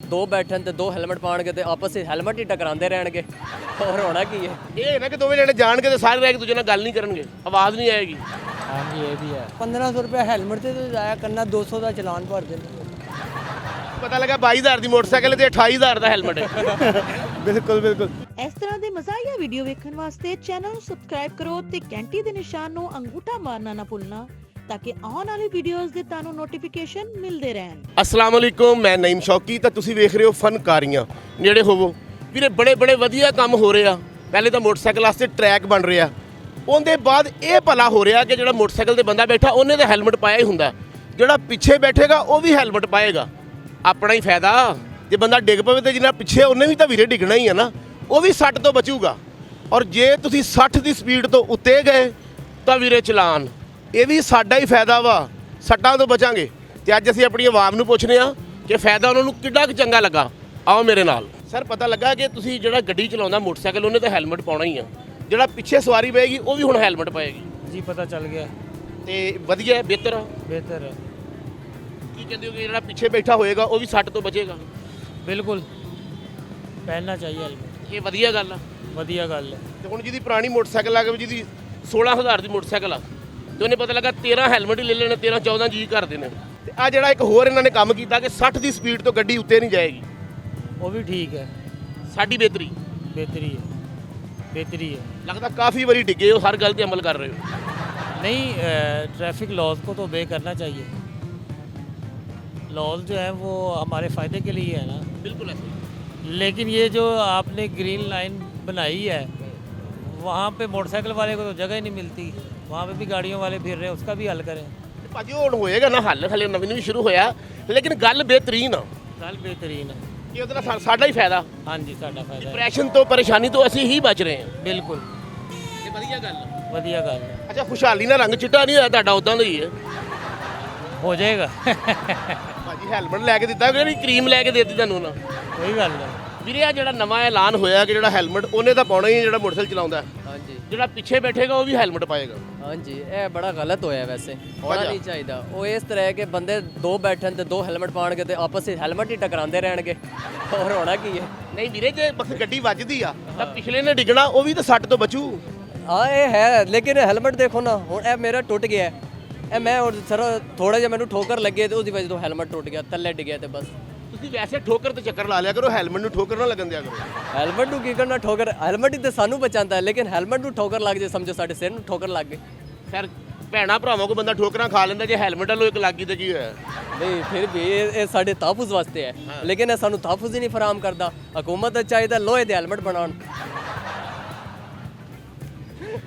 दो बैठन ते दो हेलमेट पाणगे ते आपस ਵਿੱਚ ਹੈਲਮਟ ਹੀ ਟਕਰਾਉਂਦੇ ਰਹਿਣਗੇ ਹੋਰ ਹੋਣਾ ਕੀ ਹੈ। ਇਹ ਨਾ ਕਿ ਦੋਵੇਂ ਜਣੇ ਜਾਣ ਕੇ ਤੇ ਸਾਰੇ ਰਹਿ ਕੇ ਦੂਜੇ ਨਾਲ ਗੱਲ ਨਹੀਂ ਕਰਨਗੇ, ਆਵਾਜ਼ ਨਹੀਂ ਆਏਗੀ। हाँ जी ये भी है। 1500 रुपये हेलमेट से तो जाया करना, 200 का चलान भर देना। ਪਤਾ ਲੱਗਾ 22000 ਦੀ ਮੋਟਰਸਾਈਕਲ ਤੇ 28000 ਦਾ ਹੈਲਮਟ ਹੈ। बिल्कुल बिल्कुल। ਇਸ ਤਰ੍ਹਾਂ ਦੇ ਮਜ਼ਾਹੀਆ ਵੀਡੀਓ ਵੇਖਣ ਵਾਸਤੇ ਚੈਨਲ ਨੂੰ ਸਬਸਕ੍ਰਾਈਬ ਕਰੋ ਤੇ ਘੰਟੀ ਦੇ ਨਿਸ਼ਾਨ ਨੂੰ ਅੰਗੂਠਾ ਮਾਰਨਾ ਨਾ ਭੁੱਲਣਾ ਤਾਂ ਕਿ ਆਉਣ ਵਾਲੀ ਵੀਡੀਓਜ਼ ਦੇ ਤੁਹਾਨੂੰ ਨੋਟੀਫਿਕੇਸ਼ਨ ਮਿਲਦੇ ਰਹਿਣ। ਅਸਲਾਮ ਵਾਲੇਕੁਮ, ਮੈਂ ਨਈਮ ਸ਼ੌਕੀ ਤਾਂ ਤੁਸੀਂ ਵੇਖ ਰਹੇ ਹੋ ਫਨਕਾਰੀਆਂ। ਨੇੜੇ ਹੋਵੋ ਵੀਰੇ, ਬੜੇ ਬੜੇ ਵਧੀਆ ਕੰਮ ਹੋ ਰਹੇ ਆ। ਪਹਿਲੇ ਤਾਂ ਮੋਟਰਸਾਈਕਲ ਵਾਸਤੇ ਟਰੈਕ ਬਣ ਰਿਹਾ, ਉਹਦੇ ਬਾਅਦ ਇਹ ਭਲਾ ਹੋ ਰਿਹਾ ਕਿ ਜਿਹੜਾ ਮੋਟਰਸਾਈਕਲ ਤੇ ਬੰਦਾ ਬੈਠਾ ਉਹਨੇ ਤਾਂ ਹੈਲਮਟ ਪਾਇਆ ਹੀ ਹੁੰਦਾ, ਜਿਹੜਾ ਪਿੱਛੇ ਬੈਠੇਗਾ ਉਹ ਵੀ ਹੈਲਮਟ ਪਾਏਗਾ। ਆਪਣਾ ਹੀ ਫਾਇਦਾ, ਜੇ ਬੰਦਾ ਡਿੱਗ ਪਵੇ ਤੇ ਜਿੰਨਾ ਪਿੱਛੇ ਉਹਨੇ ਵੀ ਤਾਂ ਵੀਰੇ ਡਿੱਗਣਾ ਹੀ ਹੈ ਨਾ, ਉਹ ਵੀ 60 ਤੋਂ ਬਚੂਗਾ। ਔਰ ਜੇ ਤੁਸੀਂ 60 ਦੀ ਸਪੀਡ ਤੋਂ ਉੱਤੇ ਗਏ ਤਾਂ ਵੀਰੇ ਚਲਾਨ। ਇਹ ਵੀ ਸਾਡਾ ਹੀ ਫਾਇਦਾ ਵਾ, ਸੱਟਾਂ ਤੋਂ ਬਚਾਂਗੇ। ਤੇ ਅੱਜ ਅਸੀਂ ਆਪਣੀ ਆਵਾਮ ਨੂੰ ਪੁੱਛਦੇ ਹਾਂ ਕਿ ਫਾਇਦਾ ਉਹਨਾਂ ਨੂੰ ਕਿੰਨਾ ਕੁ ਚੰਗਾ ਲੱਗਾ। ਆਓ ਮੇਰੇ ਨਾਲ। ਸਰ, ਪਤਾ ਲੱਗਾ ਕਿ ਤੁਸੀਂ ਜਿਹੜਾ ਗੱਡੀ ਚਲਾਉਂਦਾ ਮੋਟਰਸਾਈਕਲ ਉਹਨੇ ਤਾਂ ਹੈਲਮਟ ਪਾਉਣਾ ਹੀ ਆ, ਜਿਹੜਾ ਪਿੱਛੇ ਸਵਾਰੀ ਪਏਗੀ ਉਹ ਵੀ ਹੁਣ ਹੈਲਮਟ ਪਾਏਗੀ। जी पता चल गया। ਤੇ ਵਧੀਆ, ਬਿਹਤਰ ਆ। बेहतर है ਕੀ ਕਹਿੰਦੇ ਹੋ ਕਿ ਜਿਹੜਾ ਪਿੱਛੇ ਬੈਠਾ ਹੋਏਗਾ ਉਹ ਵੀ ਸੱਟ ਤੋਂ ਬਚੇਗਾ? बिल्कुल, पहनना चाहिए हेलमेट। ਇਹ ਵਧੀਆ ਗੱਲ ਆ। वधिया गल है। ਤੇ ਹੁਣ ਜਿਹਦੀ ਪੁਰਾਣੀ ਮੋਟਰਸਾਈਕਲ ਆ, ਜਿਹਦੀ 16000 ਦੀ ਮੋਟਰਸਾਈਕਲ ਆ, ਤੇ ਉਹਨੇ ਪਤਾ ਲੱਗਾ 13 ਹੈਲਮਟ ਹੀ ਲੈ ਲੈਣੇ, 13 14 ਜੀ ਕਰਦੇ ਨੇ। ਤੇ ਆ ਜਿਹੜਾ ਇੱਕ ਹੋਰ ਇਹਨਾਂ ਨੇ ਕੰਮ ਕੀਤਾ ਕਿ 60 ਦੀ ਸਪੀਡ ਤੋਂ ਗੱਡੀ ਉੱਤੇ ਨਹੀਂ ਜਾਏਗੀ। वो भी ठीक है, ਸਾਡੀ ਬਿਹਤਰੀ बेहतरी है, बेहतरी है। ਲੱਗਦਾ ਕਾਫੀ ਵਾਰੀ ਡਿੱਗੇ ਹੋ, ਹਰ ਗੱਲ ਤੇ ਅਮਲ ਕਰ ਰਹੇ ਹੋ। नहीं, ट्रैफिक लॉज को तो obey करना चाहिए। लॉज जो है वो हमारे फ़ायदे के लिए है ना, ਬਿਲਕੁਲ ਐਸੇ। लेकिन ये जो आपने ग्रीन लाइन बनाई है वहाँ पे मोटरसाइकिल वाले को तो जगह ही नहीं मिलती, वहाँ पे भी गाड़ियों वाले फिर रहे हैं, उसका भी हल करें। ਤੇ ਭਾਜੀ ਹੁਣ ਹੋਏਗਾ ਨਾ ਹੱਲ, ਹਲੇ ਨਵੀਂ ਨਵੀਂ ਸ਼ੁਰੂ ਹੋਇਆ, ਲੇਕਿਨ ਗੱਲ ਬਿਹਤਰੀਨ ਆ गल बेहतरीन है। ਕਿ ਉਹਦੇ ਨਾਲ ਸਾਡਾ ਹੀ ਫਾਇਦਾ। हाँ जी, साडा फायदा है। ਡਿਪਰੈਸ਼ਨ ਤੋਂ, ਪਰੇਸ਼ਾਨੀ ਤੋਂ ਅਸੀਂ ਹੀ ਬਚ ਰਹੇ ਹਾਂ। बिल्कुल, ਇਹ ਵਧੀਆ ਗੱਲ ਆ। वधिया गल है। ਅੱਛਾ, ਖੁਸ਼ਹਾਲੀ ਨਾਲ ਰੰਗ ਚਿੱਟਾ ਨਹੀਂ ਹੋਇਆ ਤੁਹਾਡਾ, ਉਦਾਂ ਦਾ ਹੀ ਹੈ। हो जाएगा। ਭਾਜੀ ਹੈਲਮਟ ਲੈ ਕੇ ਦਿੱਤਾ ਕਿ ਕਰੀਮ ਲੈ ਕੇ ਦੇ ਦਿੱਤੀ ਤੁਹਾਨੂੰ ਨਾ? कोई गल नहीं। ਵੀਰੇ, ਆ ਜਿਹੜਾ ਨਵਾਂ ਐਲਾਨ ਹੋਇਆ ਕਿ ਜਿਹੜਾ ਹੈਲਮਟ ਉਹਨੇ ਤਾਂ ਪਾਉਣਾ ਹੀ ਹੈ ਜਿਹੜਾ ਮੋਟਰਸਾਈਕਲ ਚਲਾਉਂਦਾ, ਹਾਂਜੀ ਜਿਹੜਾ ਪਿੱਛੇ ਬੈਠੇਗਾ ਉਹ ਵੀ ਹੈਲਮਟ ਪਾਏਗਾ। ਹਾਂਜੀ, ਇਹ ਬੜਾ ਗਲਤ ਹੋਇਆ ਵੈਸੇ, ਹੋਣਾ ਵਜ੍ਹਾ? ਨਹੀਂ ਚਾਹੀਦਾ। ਉਹ ਇਸ ਤਰ੍ਹਾਂ ਹੈ ਕਿ ਬੰਦੇ ਦੋ ਬੈਠਣ ਤੇ ਦੋ ਹੈਲਮਟ ਪਾਣਗੇ ਤੇ ਆਪਸ ਵਿੱਚ ਹੈਲਮਟ ਹੀ ਟਕਰਾਉਂਦੇ ਰਹਿਣਗੇ ਹੋਰ ਹੋਣਾ ਕੀ ਹੈ। ਨਹੀਂ ਵੀਰੇ, ਜੇ ਬਸ ਗੱਡੀ ਵੱਜਦੀ ਆ ਤਾਂ ਪਿਛਲੇ ਨੇ ਡਿੱਗਣਾ, ਉਹ ਵੀ ਤਾਂ ਸੱਟ ਤੋਂ ਬਚੂ। ਹਾਂ ਇਹ ਹੈ, ਲੇਕਿਨ ਹੈਲਮਟ ਦੇਖੋ ਨਾ, ਹੁਣ ਇਹ ਮੇਰਾ ਟੁੱਟ ਗਿਆ ਹੈ। ਇਹ ਮੈਂ ਸਰ ਥੋੜਾ ਜਿਹਾ ਮੈਨੂੰ ਠੋਕਰ ਲੱਗੇ ਤੇ ਉਹਦੀ ਵਜ੍ਹਾ ਤੋਂ ਹੈਲਮਟ ਟੁੱਟ ਗਿਆ, ਥੱਲੇ ਡਿੱਗਿਆ ਤੇ ਬਸ। ਤੁਸੀਂ ਵੈਸੇ ਠੋਕਰ ਤੇ ਚੱਕਰ ਲਾ ਲਿਆ ਕਰੋ, ਹੈਲਮਟ ਨੂੰ ਠੋਕਰ ਨਾ ਲੱਗਣ ਦਿਆ ਕਰੋ। ਹੈਲਮਟ ਨੂੰ ਕੀ ਕਰਨਾ, ਠੋਕਰ ਹੈਲਮਟ ਹੀ ਤੇ ਸਾਨੂੰ ਬਚਾਉਂਦਾ ਹੈ, ਲੇਕਿਨ ਹੈਲਮਟ ਨੂੰ ਠੋਕਰ ਲੱਗ ਜੇ, ਸਮਝੋ ਸਾਡੇ ਸਿਰ ਨੂੰ ਠੋਕਰ ਲੱਗ ਗਈ। ਖੈਰ, ਭੈਣਾ ਭਰਾਵਾਂ ਕੋ ਬੰਦਾ ਠੋਕਰਾਂ ਖਾ ਲੈਂਦਾ, ਜੇ ਹੈਲਮਟ ਵਾਲੋ ਇੱਕ ਲੱਗ ਗਈ ਤੇ ਕੀ ਹੋਇਆ? ਨਹੀਂ ਫਿਰ ਵੀ ਇਹ ਸਾਡੇ ਤਹਫੁਜ਼ ਵਾਸਤੇ ਹੈ, ਲੇਕਿਨ ਇਹ ਸਾਨੂੰ ਤਹਫੁਜ਼ ਹੀ ਨਹੀਂ ਫਰਾਹਮ ਕਰਦਾ। ਹਕੂਮਤ ਨੂੰ ਚਾਹੀਦਾ ਲੋਹੇ ਦੇ ਹੈਲਮਟ ਬਣਾਉਣ।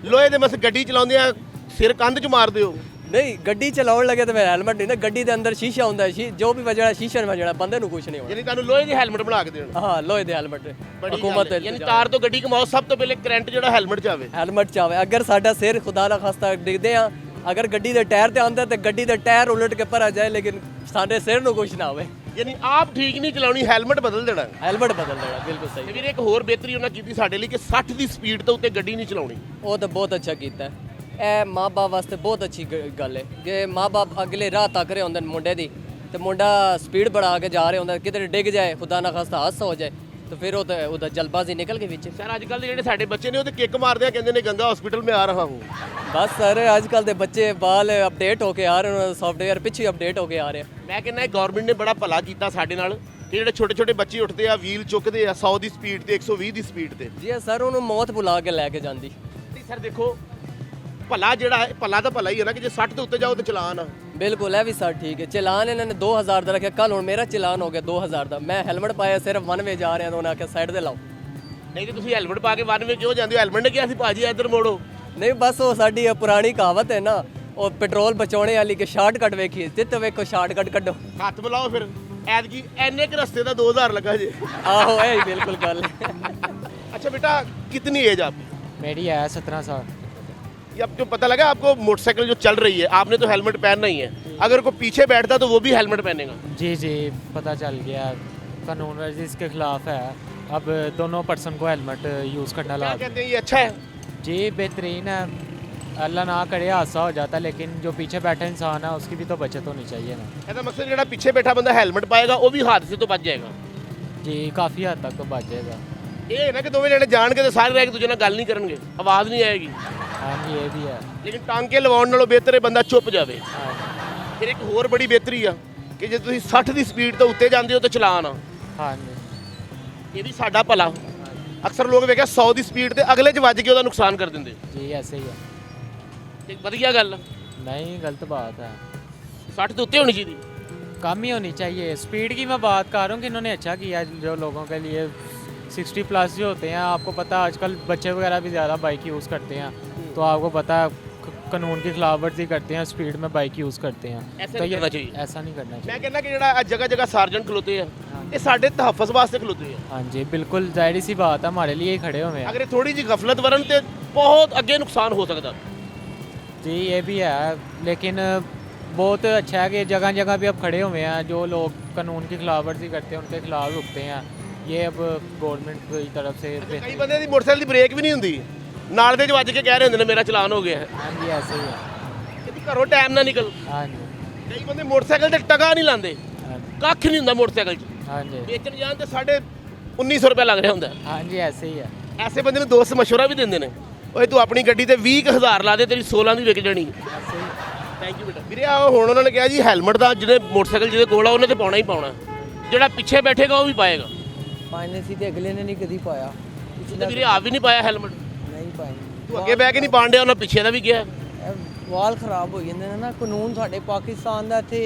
ਲੋਹੇ ਦੇ ਬਸ ਗੱਡੀ ਚਲਾਉਂਦੇ ਆ ਸਿਰ ਕੰਧ 'ਚ ਮਾਰ ਦਿਓ। ਨਹੀਂ, ਗੱਡੀ ਚਲਾਉਣ ਲੱਗੇ ਤਾਂ ਫਿਰ ਹੈਲਮਟ ਨਹੀਂ ਨਾ, ਗੱਡੀ ਦੇ ਅੰਦਰ ਸ਼ੀਸ਼ਾ ਹੁੰਦਾ ਹੈ, ਜੋ ਵੀ ਵਜਣਾ ਸ਼ੀਸ਼ੇ ਨਾਲ ਵਜਣਾ, ਬੰਦੇ ਨੂੰ ਕੁਝ ਨਹੀਂ ਹੋਣਾ। ਯਾਨੀ ਤੁਹਾਨੂੰ ਲੋਹੇ ਦੀ ਹੈਲਮਟ ਬਣਾ ਕੇ ਦੇਣ। ਹਾਂ, ਲੋਹੇ ਦੇ ਹੈਲਮਟ ਬੜੀ ਹਕੂਮਤ ਗੱਲ ਹੈ। ਯਾਨੀ ਤਾਰ ਤੋਂ ਗੱਡੀ ਕਮਾਓ, ਸਭ ਤੋਂ ਪਹਿਲੇ ਕਰੰਟ ਜਿਹੜਾ ਹੈਲਮਟ 'ਚ ਆਵੇ। ਹੈਲਮਟ ਚਾਵੇ। ਅਗਰ ਸਾਡਾ ਸਿਰ ਖੁਦਾ ਨਾ ਖਾਸਤਾ ਡਿੱਗਦੇ ਆ, ਅਗਰ ਗੱਡੀ ਦੇ ਟਾਇਰ ਤੇ ਆਉਂਦਾ ਤੇ ਗੱਡੀ ਦੇ ਟਾਇਰ ਉਲਟ ਕੇ ਭਰਾ ਜਾਏ, ਲੇਕਿਨ ਸਾਡੇ ਸਿਰ ਨੂੰ ਕੁਝ ਨਾ ਹੋਵੇ। ਯਾਨੀ ਆਪ ਠੀਕ ਨਹੀਂ ਚਲਾਉਣੀ, ਹੈਲਮਟ ਬਦਲ ਦੇਣਾ। ਹੈਲਮਟ ਬਦਲ ਦੇਣਾ, ਬਿਲਕੁਲ ਤੇ ਸਹੀ। ਵੀਰੇ, ਇੱਕ ਹੋਰ ਬਿਹਤਰੀ ਉਹਨਾਂ ਕੀਤੀ ਸਾਡੇ ਲਈ ਕਿ 60 ਦੀ ਸਪੀਡ ਤੋਂ ਉੱਤੇ ਗੱਡੀ ਨਹੀਂ ਚਲਾਉਣੀ। ਉਹ ਤਾਂ ਬਹੁਤ ਅੱਛਾ ਕੀਤਾ ਹੈ। ਇਹ ਮਾਂ-ਬਾਪ ਵਾਸਤੇ ਬਹੁਤ ਅੱਛੀ ਗੱਲ ਹੈ। ਜੇ ਮਾਂ-ਬਾਪ ਅਗਲੇ ਰਾਹ ਤੱਕ ਰਹੇ ਹੁੰਦੇ ਨੇ ਮੁੰਡੇ ਦੀ, ਤੇ ਮੁੰਡਾ ਸਪੀਡ बढ़ा ਕੇ ਜਾ ਰਿਹਾ ਹੁੰਦਾ, ਕਿਤੇ ਡਿੱਗ ਜਾਏ, ਖੁਦਾ ਨਾ ਖਾਸਤਾ ਹਾਦਸਾ ਹੋ ਜਾਏ, ਤਾਂ ਫਿਰ ਉਹ ਤਾਂ ਉਹਦਾ ਜਲਬਾਜ਼ੀ ਨਿਕਲ ਕੇ ਵਿੱਚ। ਸਰ, ਅੱਜ ਕੱਲ੍ਹ ਦੇ ਜਿਹੜੇ ਸਾਡੇ ਬੱਚੇ ਨੇ ਉਹ ਤੇ ਕਿੱਕ ਮਾਰਦੇ ਆ, ਕਹਿੰਦੇ ਨੇ ਗੰਗਾ ਹਸਪੀਟਲ ਮੈਂ ਆ ਰਹਾ ਹੂੰ। ਬਸ ਸਰ, ਅੱਜ ਕੱਲ ਦੇ ਬੱਚੇ ਬਾਲ ਅਪਡੇਟ ਹੋ ਕੇ ਆ ਰਹੇ ਨੇ, ਸੌਫਟਵੇਅਰ ਪਿੱਛੇ ਅਪਡੇਟ ਹੋ ਕੇ ਆ ਰਿਹਾ। ਮੈਂ ਕਹਿੰਦਾ ਗਵਰਨਮੈਂਟ ਨੇ ਬੜਾ ਭਲਾ ਕੀਤਾ ਸਾਡੇ ਨਾਲ ਕਿ ਜਿਹੜੇ ਛੋਟੇ ਛੋਟੇ ਬੱਚੇ ਉੱਠਦੇ ਆ, ਵੀਲ ਚੁੱਕਦੇ ਆ 100 ਦੀ ਸਪੀਡ ਤੇ 120 ਦੀ ਸਪੀਡ ਤੇ। ਜੀ ਸਰ, ਉਹਨੂੰ ਮੌਤ ਬੁਲਾ ਕੇ ਲੈ ਕੇ ਜਾਂਦੀ। ਨਹੀਂ ਸਰ, ਦੇਖੋ ਭਲਾ ਜਿਹੜਾ ਹੈ, ਭਲਾ ਤਾਂ ਭਲਾ ਹੀ ਹੈ ਨਾ, ਕਿ ਜੇ 60 ਤੋਂ ਉੱਤੇ ਜਾਓ ਤਾਂ ਚਲਾਨ ਆ। ਬਿਲਕੁਲ, ਇਹ ਵੀ ਸਰ ਠੀਕ ਹੈ। ਚਲਾਨ ਇਹਨਾਂ ਨੇ 2000 ਦਾ ਰੱਖਿਆ, ਕੱਲ ਹੁਣ ਮੇਰਾ ਚਲਾਨ ਹੋ ਗਿਆ 2000 ਦਾ। ਮੈਂ ਹੈਲਮਟ ਪਾਇਆ, ਸਿਰਫ 1 ਵੇ ਜਾ ਰਿਹਾ ਤਾਂ ਉਹਨਾਂ ਆਖਿਆ ਸਾਈਡ ਤੇ ਲਾਓ। ਨਹੀਂ ਤੇ ਤੁਸੀਂ ਹੈਲਮਟ ਪਾ ਕੇ ਵਨ ਵੇ ਕਿਉਂ ਜਾਂਦੇ ਹੋ? ਹੈਲਮਟ ਨੇ ਕਿਹਾ ਸੀ ਭਾਜੀ ਇੱਧਰ ਮੋੜੋ। ਨਹੀਂ, ਬਸ ਉਹ ਸਾਡੀ ਇਹ ਪੁਰਾਣੀ ਕਹਾਵਤ ਹੈ ਨਾ, ਉਹ ਪੈਟਰੋਲ ਬਚਾਉਣੇ ਵਾਲੀ ਕਿ ਸ਼ਾਰਟਕਟ ਵੇਖੀ, ਜਿੱਤ ਵੇਖੋ ਸ਼ਾਰਟਕਟ ਕੱਢੋ। ਹੱਥ ਮਿਲਾਓ ਫਿਰ। ਐਤਕੀ ਐਨੇ ਕੁ ਰਸਤੇ ਦਾ 2000 ਲੱਗਾ ਜੇ। ਆਹੋ, ਇਹ ਹੀ ਬਿਲकुल ਗੱਲ है। अच्छा बेटा, कितनी एज आपकी? मेरी है 17 साल। ये आपको पता लगा, आपको मोटरसाइकिल जो चल रही है, आपने तो हेलमेट पहनना ही है, अगर कोई पीछे बैठता तो वो भी हेलमेट पहनेगा। जी जी, पता चल गया। कानून वर्जिश के खिलाफ है, अब दोनों पर्सन को हेलमेट यूज़ करना क्या लाजमी। कहते हैं, ये अच्छा है? जी बेहतरीन है, अल्लाह ना करे हादसा हो जाता, लेकिन जो पीछे बैठा इंसान है उसकी भी तो बचत होनी चाहिए ना। ਇਹਦਾ ਮਕਸਦ ਜਿਹੜਾ ਪਿੱਛੇ ਬੈਠਾ ਬੰਦਾ ਹੈਲਮਟ ਪਾਏਗਾ ਉਹ ਵੀ ਹਾਦਸੇ ਤੋਂ ਬਚ ਜਾਏਗਾ। जी काफ़ी हद तक तो बच जाएगा। ਇਹ ਹੈ ਨਾ ਕਿ ਦੋਵੇਂ ਜਣੇ ਜਾਣਗੇ ਤੇ ਸਾਰੇ ਰਹਿ ਕੇ ਦੂਜੇ ਨਾਲ ਗੱਲ ਨਹੀਂ ਕਰਨਗੇ, ਆਵਾਜ਼ ਨਹੀਂ ਆਏਗੀ। हाँ जी ये भी है। ਲੇਕਿਨ ਟਾਂਕੇ ਲਵਾਉਣ ਨਾਲੋਂ ਬਿਹਤਰ ਹੈ ਬੰਦਾ ਚੁੱਪ ਜਾਵੇ। हाँ ਫਿਰ ਇੱਕ ਹੋਰ ਬੜੀ ਬਿਹਤਰੀ ਆ ਕਿ ਜੇ ਤੁਸੀਂ 60 ਦੀ ਸਪੀਡ ਤੋਂ ਉੱਤੇ ਜਾਂਦੇ ਹੋ ਤਾਂ ਚਲਾਨ ਆ, हाँ जी ਇਹ ਵੀ ਸਾਡਾ ਭਲਾ। ਅਕਸਰ ਲੋਕ ਵੇਖਿਆ 100 ਦੀ ਸਪੀਡ ਤੇ ਅਗਲੇ 'ਚ ਵੱਜ ਕੇ ਉਹਦਾ ਨੁਕਸਾਨ ਕਰ ਦਿੰਦੇ। जी ऐसे ही है। ਇਹ ਵਧੀਆ ਗੱਲ ਆ, नहीं गलत बात है, 60 ਤੋਂ ਉੱਤੇ होनी चाहिए। कम ही होनी चाहिए। स्पीड की मैं बात कर रहा हूँ कि इन्होंने अच्छा किया जो लोगों के लिए 60 प्लस जो होते हैं, आपको पता है आजकल बच्चे वगैरह भी ज़्यादा बाइक यूज़ करते हैं, तो आपको पता है कानून की खिलाफ वर्जी करते हैं, स्पीड में बाइक यूज़ करते हैं। ऐसा तो नहीं करना चाहिए। ऐसा नहीं करना चाहिए। ਮੈਂ ਕਹਿੰਦਾ ਕਿ ਜਿਹੜਾ ਜਗ੍ਹਾ ਜਗ੍ਹਾ ਸਾਰਜੈਂਟ ਖਲੋਤੇ ਆ, ਇਹ ਸਾਡੇ ਤਹਫਜ਼ ਵਾਸਤੇ ਖਲੋਤੇ ਆ। हाँ जी बिल्कुल जाहिर सी बात है, हमारे लिए ही खड़े हुए हैं। ਅਗਰ ਇਹ ਥੋੜੀ ਜਿਹੀ ਗਫਲਤ ਵਰਨ ਤੇ ਬਹੁਤ ਅੱਗੇ ਨੁਕਸਾਨ ਹੋ ਸਕਦਾ। जी ये भी है, लेकिन बहुत अच्छा है कि जगह जगह भी अब खड़े हुए हैं, जो लोग कानून की खिलाफ वर्जी करते हैं उनके खिलाफ रुकते हैं। ये अब गवर्नमेंट की तरफ से ਕਈ ਬੰਦੇ ਦੀ ਮੋਟਰਸਾਈਕਲ ਦੀ ਬ੍ਰੇਕ ਵੀ ਨਹੀਂ ਹੁੰਦੀ, ਨਾਲ ਦੇ 'ਚ ਵੱਜ ਕੇ ਕਹਿ ਰਹੇ ਹੁੰਦੇ ਨੇ ਮੇਰਾ ਚਲਾਨ ਹੋ ਗਿਆ ਹੈ। हाँ जी ऐसे ही है। ਕਿਉਂਕਿ ਘਰੋਂ ਟਾਈਮ ਨਾਲ ਨਿਕਲ। हाँ जी ਕਈ ਬੰਦੇ ਮੋਟਰਸਾਈਕਲ ਤੇ ਟਗਾ ਨਹੀਂ ਲਾਉਂਦੇ, हाँ जी ਕੱਖ ਨਹੀਂ ਹੁੰਦਾ ਮੋਟਰਸਾਈਕਲ 'ਚ, हाँ जी ਵੇਚਣ ਜਾਣ ਤੇ 1950 ਰੁਪਏ ਲੱਗ ਰਿਹਾ ਹੁੰਦਾ। हाँ जी ऐसे ही है। ਐਸੇ ਬੰਦੇ ਨੂੰ ਦੋਸਤ ਮਸ਼ਵਰਾ ਵੀ ਦਿੰਦੇ ਨੇ, ਓਏ ਤੂੰ ਆਪਣੀ ਗੱਡੀ ਤੇ 20,000 ਲਾ ਦੇ, ਤੇਰੀ 16 ਦੀ ਵਿਕ ਜਾਣੀ। ऐसे ही है। ਥੈਂਕ ਯੂ ਬੇਟਾ। ਵੀਰੇ ਆਹ ਹੁਣ ਉਹਨਾਂ ਨੇ ਕਿਹਾ ਜੀ ਹੈਲਮਟ ਦਾ ਜਿਹਨੇ ਮੋਟਰਸਾਈਕਲ ਜਿਹਦੇ ਕੋਲ ਆ ਉਹਨੇ ਤੇ ਪਾਉਣਾ ਹੀ ਪਾਉਣਾ, ਜਿਹੜਾ ਪਿੱਛੇ ਬੈਠੇਗਾ ਉਹ ਵੀ ਪਾਏਗਾ। पाने सी ते अगले ने नहीं कभी पाया, ਤੇ पिछला ਵੀਰੇ ਆਪ ਵੀ ਨਹੀਂ ਪਾਇਆ ਹੈਲਮਟ, नहीं पाए। ਤੂੰ ਅੱਗੇ ਬਹਿ ਕੇ ਨਹੀਂ ਪਾਣ ਡਿਆ, ਉਹਨਾਂ ਪਿੱਛੇ ਦਾ ਵੀ ਗਿਆ। ਵਾਲ ਖਰਾਬ ਹੋ ਜਾਂਦੇ ਨੇ ਨਾ, ਕਾਨੂੰਨ ਸਾਡੇ ਪਾਕਿਸਤਾਨ ਦਾ ਇੱਥੇ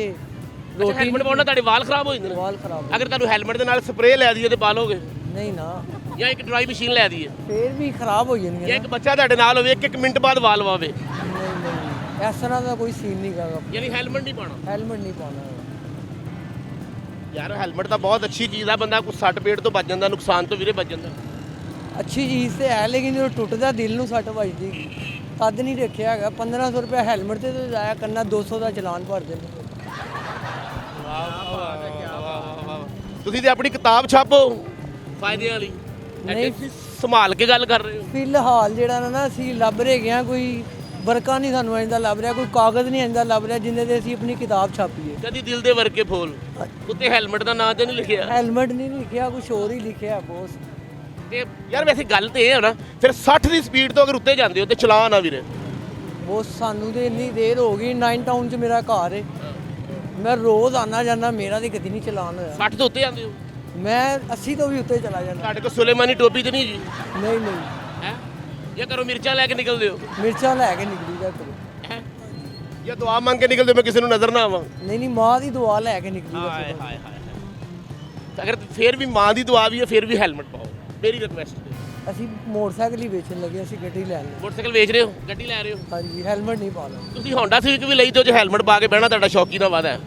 ਅੱਛਾ ਹੈਲਮਟ ਪਾਉਣਾ ਤੁਹਾਡੇ ਵਾਲ ਖਰਾਬ ਹੋ ਜਾਂਦੇ ਨੇ। ਵਾਲ ਖਰਾਬ ਅਗਰ ਤੁਹਾਨੂੰ ਹੈਲਮਟ ਦੇ ਨਾਲ ਸਪਰੇਅ ਲੈ ਦਈਏ ਤੇ ਪਾ ਲੋਗੇ, ਨਹੀਂ ਨਾ, ਜਾਂ ਇੱਕ ਡਰਾਈ ਮਸ਼ੀਨ ਲੈ ਦਈਏ, ਫੇਰ ਵੀ ਖਰਾਬ ਹੋ ਜਾਣਗੇ ਜਾਂ ਨਾ। ਇੱਕ ਬੱਚਾ ਤੁਹਾਡੇ ਨਾਲ ਹੋਵੇ ਇੱਕ ਮਿੰਟ ਬਾਅਦ ਵਾਲ ਵਾਵੇ, ਨਹੀਂ ਨਹੀਂ ਇਸ ਤਰ੍ਹਾਂ ਦਾ ਕੋਈ ਸੀਨ ਨਹੀਂ ਗਾ, ਯਾਨੀ ਹੈਲਮਟ ਨਹੀਂ ਪਾਉਣਾ। ਹੈਲਮਟ ਨਹੀਂ ਪਾਉਣਾ। ਯਾਰ ਹੈਲਮਟ ਤਾਂ ਬਹੁਤ ਅੱਛੀ ਚੀਜ਼ ਆ, ਬੰਦਾ ਕੁਛ ਸੱਟ ਪੇਟ ਤੋਂ ਬਚ ਜਾਂਦਾ, ਨੁਕਸਾਨ ਤੋਂ ਵੀਰੇ ਬਚ ਜਾਂਦਾ। ਅੱਛੀ ਚੀਜ਼ ਤੇ ਹੈ, ਲੇਕਿਨ ਜਦੋਂ ਟੁੱਟਦਾ ਦਿਲ ਨੂੰ ਸੱਟ ਵੱਜਦੀ, ਤਦ ਨਹੀਂ ਰੱਖਿਆ ਹੈਗਾ। 1500 ਰੁਪਏ ਹੈਲਮਟ ਤੇ ਤਾਂ ਜਾਇਆ ਕਰਨਾ, 200 ਦਾ ਚਲਾਨ ਭਰ ਦਿੰਦੇ। ਤੁਸੀਂ ਤੇ ਆਪਣੀ ਕਿਤਾਬ ਛਾਪੋ ਫਾਇਦੇ ਵਾਲੀ, ਨਹੀਂ। ਤੁਸੀਂ ਸੰਭਾਲ ਕੇ ਗੱਲ ਕਰ ਰਹੇ ਹੋ। ਫਿਲਹਾਲ ਜਿਹੜਾ ਨਾ ਅਸੀਂ ਲੱਭ ਰਹੇ ਗਿਆ, ਕੋਈ ਵਰਕਾ ਨਹੀਂ ਸਾਨੂੰ ਇੰਦਾ ਲੱਭ ਰਿਹਾ, ਕੋਈ ਕਾਗਜ਼ ਨਹੀਂ ਇੰਦਾ ਲੱਭ ਰਿਹਾ ਜਿੰਦੇ ਤੇ ਅਸੀਂ ਆਪਣੀ ਕਿਤਾਬ ਛਾਪੀਏ। ਕਦੀ ਦਿਲ ਦੇ ਵਰਕੇ ਫੋਲ ਉੱਤੇ ਹੈਲਮਟ ਦਾ ਨਾਂ ਤੇ ਨਹੀਂ ਲਿਖਿਆ। ਹੈਲਮਟ ਨਹੀਂ ਲਿਖਿਆ, ਕੁਛ ਹੋਰ ਹੀ ਲਿਖਿਆ ਬੋਸ। ਤੇ ਯਾਰ ਵੈਸੇ ਗੱਲ ਤੇ ਇਹ ਹੈ ਨਾ, ਫਿਰ 60 ਦੀ ਸਪੀਡ ਤੋਂ ਅਗਰ ਉੱਤੇ ਜਾਂਦੇ ਹੋ ਤੇ ਚਲਾਨ ਆ ਵੀਰੇ। ਬੋਸ ਸਾਨੂੰ ਤੇ ਇੰਨੀ ਦੇਰ ਹੋ ਗਈ, 9 ਟਾਊਨ 'ਚ ਮੇਰਾ ਘਰ ਹੈ, ਮੈਂ ਰੋਜ਼ ਆਣਾ ਜਾਂਦਾ, ਮੇਰਾ ਤੇ ਕਦੀ ਨਹੀਂ ਚਲਾਨ ਹੋਇਆ। 60 ਤੋਂ ਉੱਤੇ ਜਾਂਦੇ ਹੋ, ਮੈਂ 80 ਤੋਂ ਵੀ ਉੱਤੇ ਚਲਾ ਜਾਂਦਾ। ਤੁਹਾਡੇ ਕੋਲ ਸੁਲੇਮਾਨੀ ਟੋਪੀ ਤੇ ਨਹੀਂ ਜੀ ਨਹੀਂ ਨਹੀਂ, ਹੈ? ਜਾਂ ਕਰੋ ਮਿਰਚਾਂ ਲੈ ਕੇ ਨਿਕਲਦੇ ਹੋ, ਮਿਰਚਾਂ ਲੈ ਕੇ ਨਿਕਲੀਦਾ ਘਰੋਂ। ਹੈਂ? ਜਾਂ ਦੁਆ ਮੰਗ ਕੇ ਨਿਕਲਦੇ ਹੋ, ਮੈਂ ਕਿਸੇ ਨੂੰ ਨਜ਼ਰ ਨਾ ਆਵਾਂ। ਨਹੀਂ ਨਹੀਂ, ਮਾਂ ਦੀ ਦੁਆ ਲੈ ਕੇ ਨਿਕਲੀਦਾ ਘਰੋਂ। ਹਾਏ ਅਗਰ ਫਿਰ ਵੀ ਮਾਂ ਦੀ ਦੁਆ ਵੀ ਹੈ ਫਿਰ ਵੀ ਹੈਲਮਟ ਪਾਓ, ਮੇਰੀ ਰਿਕੁਐਸਟ ਹੈ। ਅਸੀਂ ਮੋਟਰਸਾਈਕਲ ਹੀ ਵੇਚਣ ਲੱਗੇ, ਅਸੀਂ ਗੱਡੀ ਲੈਣ ਲੱਗੇ। ਮੋਟਰਸਾਈਕਲ ਵੇਚ ਰਹੇ ਹੋ, ਗੱਡੀ ਲੈ ਰਹੇ ਹੋ, ਹਾਂਜੀ, ਹੈਲਮਟ ਨਹੀਂ ਪਾਉਣਾ। ਤੁਸੀਂ ਹੋਂਡਾ ਸਿਵਿਕ ਵੀ ਲਈ ਤੇ ਉਹ 'ਚ ਹੈਲਮਟ ਪਾ ਕੇ ਬਹਿਣਾ ਤੁਹਾਡਾ ਸ਼ੌਕੀ ਨਾ ਵਾਦਾ ਹੈ।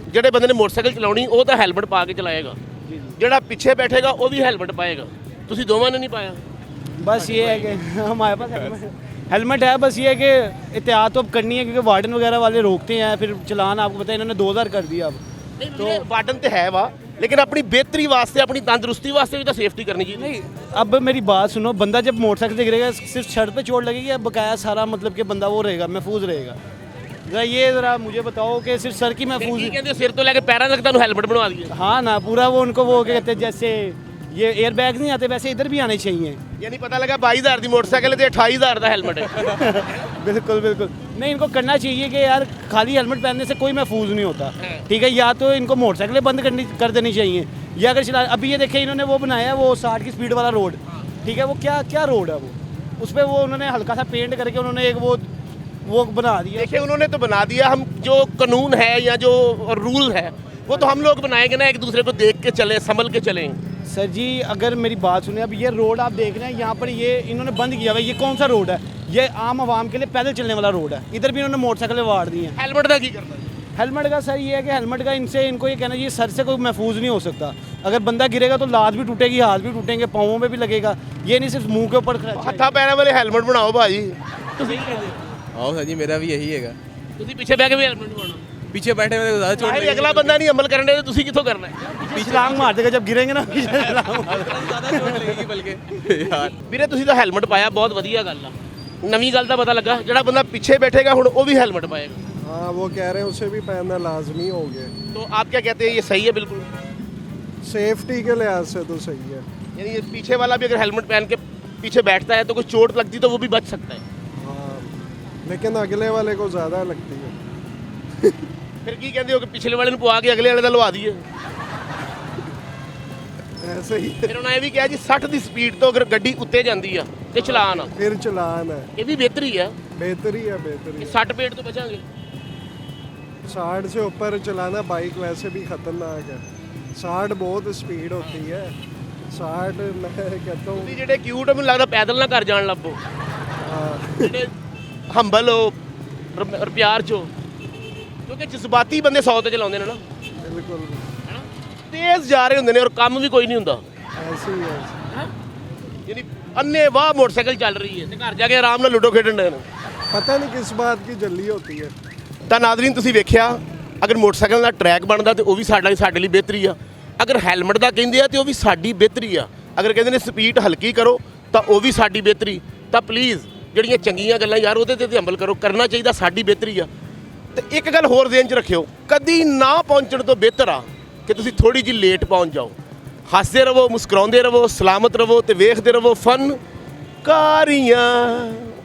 ਜਿਹੜੇ ਬੰਦੇ ਨੇ ਮੋਟਰਸਾਈਕਲ ਚਲਾਉਣੀ ਉਹ ਤਾਂ ਹੈਲਮਟ ਪਾ ਕੇ ਚਲਾਏਗਾ, ਜਿਹੜਾ ਪਿੱਛੇ ਬੈਠੇਗਾ ਉਹ ਵੀ ਹੈਲਮਟ ਪਾਏਗਾ। ਤੁਸੀਂ ਦੋਵਾਂ ਨੇ ਨਹੀਂ ਪਾਇਆ। बस ये है कि हमारे पास हेलमेट है, बस ये है कि एहतियात तो अब करनी है, क्योंकि वार्डन वगैरह वाले रोकते हैं, फिर चलान आपको पता है इन्होंने 2000 कर दिया अब। ਨਹੀਂ ਵੀਰੇ ਵਾਰਡਨ ਤੇ ਹੈ ਵਾ, ਲੇਕਿन ਆਪਣੀ ਬਿਹਤਰੀ ਵਾਸਤੇ ਆਪਣੀ ਤੰਦਰੁਸਤੀ ਵਾਸਤੇ ਵੀ ਤਾਂ ਸੇਫਟੀ करनी चाहिए। नहीं, अब मेरी बात सुनो, बंदा जब मोटरसाइकिल से गिरेगा सिर्फ सर पे चोट लगेगी या बकाया सारा मतलब कि बंदा वो रहेगा, महफूज रहेगा? ज़रा ये ज़रा मुझे बताओ कि सिर्फ सर की ਕੀ महफूज। ਕਹਿੰਦੇ ਸਿਰ ਤੋਂ ਲੈ ਕੇ ਪੈਰਾਂ ਤੱਕ ਤੁਹਾਨੂੰ ਹੈਲਮਟ ਬਣਵਾ ਦਈਏ? हाँ ना, पूरा वो उनको वो क्या कहते हैं, जैसे ये एयर बैग नहीं आते वैसे इधर भी आने चाहिए। ਯਾਨੀ ਪਤਾ ਲੱਗਾ 22000 ਦੀ ਮੋਟਰਸਾਈਕਲ ਤੇ 28000 ਦਾ ਹੈਲਮਟ ਹੈ। बिल्कुल बिल्कुल नहीं, इनको करना चाहिए कि यार खाली हेलमेट पहनने से कोई महफूज नहीं होता, ठीक है? या तो इनको मोटरसाइकिलें बंद कर देनी चाहिए, या अगर चला अभी ये देखें इन्होंने वो बनाया है वो 60 की स्पीड वाला रोड, ठीक है? वो क्या रोड है वो, उस पर वो उन्होंने हल्का सा पेंट करके उन्होंने एक वो बना दिया। देखिए उन्होंने तो बना दिया, हम जो कानून है या जो रूल है वो तो हम लोग बनाएंगे ना, एक दूसरे को देख के चलें, संभल के चलें। सर जी अगर मेरी बात सुनिए, अब ये रोड आप देख रहे हैं, यहाँ पर ये इन्होंने बंद किया हुआ है, ये कौन सा रोड है? ये आम आवाम के लिए पैदल चलने वाला रोड है, इधर भी इन्होंने मोटरसाइकिलें वाड़ दी हैं। हेलमेट का की करना है? हेलमेट का सर ये है कि हेलमेट का इनको ये कहना चाहिए सर से कोई महफूज नहीं हो सकता। अगर बंदा गिरेगा तो लात भी टूटेगी, हाथ भी टूटेंगे, पाँवों में भी लगेगा, ये नहीं सिर्फ मुंह के ऊपर खर्चा। हत्था पैरों वाले हेलमेट बनाओ भाजी। ਆਓ ਸਰ ਜੀ, ਮੇਰਾ ਵੀ ਇਹੀ ਹੈਗਾ। ਤੁਸੀਂ ਪਿੱਛੇ ਬਹਿ ਕੇ ਵੀ ਹੈਲਮਟ ਬਣਾਉਣਾ। ਪਿੱਛੇ ਬੈਠੇ ਮੇਰੇ ਜ਼ਿਆਦਾ ਚੋਟ ਭਾਈ ਅਗਲਾ ਬੰਦਾ ਨਹੀਂ ਅਮਲ ਕਰਨ ਦੇ, ਤੁਸੀਂ ਕਿੱਥੋਂ ਕਰਨਾ ਹੈ? पीछे छलांग मार देगा जब गिरेंगे ना, पीछे छलांग मार देगा। ਜ਼ਿਆਦਾ ਚੋਟ ਲੱਗੇਗੀ ਬਲਕਿ ਯਾਰ। ਵੀਰੇ ਤੁਸੀਂ ਤਾਂ ਹੈਲਮਟ ਪਾਇਆ, ਬਹੁਤ ਵਧੀਆ ਗੱਲ ਆ। ਨਵੀਂ ਗੱਲ ਦਾ ਪਤਾ ਲੱਗਾ, ਜਿਹੜਾ ਬੰਦਾ ਪਿੱਛੇ ਬੈਠੇਗਾ ਹੁਣ ਉਹ ਵੀ ਹੈਲਮਟ पाएगा। हाँ वो कह रहे हैं उसे भी पहनना लाजमी हो गया। तो आप क्या कहते हैं, ये सही है? बिल्कुल सेफ्टी के लिहाज से तो सही है। यानी ये पीछे वाला भी अगर हेलमेट पहन के पीछे बैठता है तो कोई चोट लगती तो वो भी बच सकता है। हाँ, लेकिन अगले वाले को ज़्यादा लगती है। ਫਿਰ ਕੀ ਕਹਿੰਦੇ ਹੋ ਕਿ ਪਿਛਲੇ ਵਾਲੇ ਨੂੰ ਪਵਾ ਕੇ ਅਗਲੇ ਵਾਲੇ ਦਾ ਲਵਾ ਦਈਏ? ऐसे ही है। ਫਿਰ ਉਹਨਾਂ ਇਹ ਵੀ ਕਿਹਾ ਜੀ 60 ਦੀ ਸਪੀਡ ਤੋਂ ਅਗਰ ਗੱਡੀ ਉੱਤੇ ਜਾਂਦੀ ਆ ਤੇ ਚਲਾਨ ਆ, फिर चलान है। ਇਹ ਵੀ ਬਿਹਤਰੀ ਆ बेहतरी है, बेहतरी ਕਿ है। 60 ਪੇਟ ਤੋਂ ਬਚਾਂਗੇ। 60 से ऊपर चलाना बाइक वैसे भी खतरनाक है। 60 बहुत स्पीड होती है। 60 मैं कहता हूँ। ਤੁਸੀਂ ਜਿਹੜੇ ਕਿਊਟ ਮੈਨੂੰ ਲੱਗਦਾ ਪੈਦਲ ਨਾ ਘਰ ਜਾਣ ਲੱਭੋ, हाँ, ਜਿਹੜੇ ਹੰਬਲ ਹੋ ਔਰ ਪਿਆਰ ਚ ਹੋ, ਕਿਉਂਕਿ ਜਜ਼ਬਾਤੀ ਬੰਦੇ 100 ਤੇ ਚਲਾਉਂਦੇ ਨੇ ਨਾ, बिल्कुल ਹੈਨਾ, ਤੇਜ਼ ਜਾ ਰਹੇ ਹੁੰਦੇ ਨੇ ਔਰ ਕੰਮ ਵੀ ਕੋਈ ਨਹੀਂ ਹੁੰਦਾ। ऐसे ही है। ਯਾਨੀ ਅੰਨੇ ਵਾਹ ਮੋਟਰਸਾਈਕਲ ਚੱਲ ਰਹੀ ਹੈ ਤੇ ਘਰ ਜਾ ਕੇ ਆਰਾਮ ਨਾਲ ਲੂਡੋ ਖੇਡਣ ਦੇ ਨੇ। पता नहीं किस बात की जल्दी होती है। ਤਾਂ ਨਾਜ਼ਰੀਨ ਤੁਸੀਂ ਵੇਖਿਆ, ਅਗਰ ਮੋਟਰਸਾਈਕਲ ਦਾ ਟਰੈਕ ਬਣਦਾ ਤੇ ਉਹ ਵੀ ਸਾਡੇ ਲਈ ਬਿਹਤਰੀ ਆ, ਅਗਰ ਹੈਲਮਟ ਦਾ ਕਹਿੰਦੇ ਆ ਤੇ ਉਹ ਵੀ ਸਾਡੀ ਬਿਹਤਰੀ ਆ, ਅਗਰ ਕਹਿੰਦੇ ਨੇ ਸਪੀਡ ਹਲਕੀ ਕਰੋ ਤਾਂ ਉਹ ਵੀ ਸਾਡੀ ਬਿਹਤਰੀ। ਤਾਂ ਪਲੀਜ਼ ਜਿਹੜੀਆਂ ਚੰਗੀਆਂ ਗੱਲਾਂ ਯਾਰ ਉਹਦੇ ਤੇ ਅਮਲ ਕਰੋ, ਕਰਨਾ ਚਾਹੀਦਾ, ਸਾਡੀ ਬਿਹਤਰੀ ਆ। ਤੇ ਇੱਕ ਗੱਲ ਹੋਰ ਜ਼ਿਹਨ 'ਚ ਰੱਖਿਓ, ਕਦੀ ਨਾ ਪਹੁੰਚਣ ਤੋਂ ਬਿਹਤਰ ਆ ਕਿ ਤੁਸੀਂ ਥੋੜੀ ਜਿਹੀ ਲੇਟ ਪਹੁੰਚ ਜਾਓ। ਹੱਸਦੇ ਰਹੋ, ਮੁਸਕਰਾਉਂਦੇ ਰਹੋ, ਸਲਾਮਤ ਰਹੋ ਤੇ ਵੇਖਦੇ ਰਹੋ ਫਨ ਕਾਰੀਆਂ।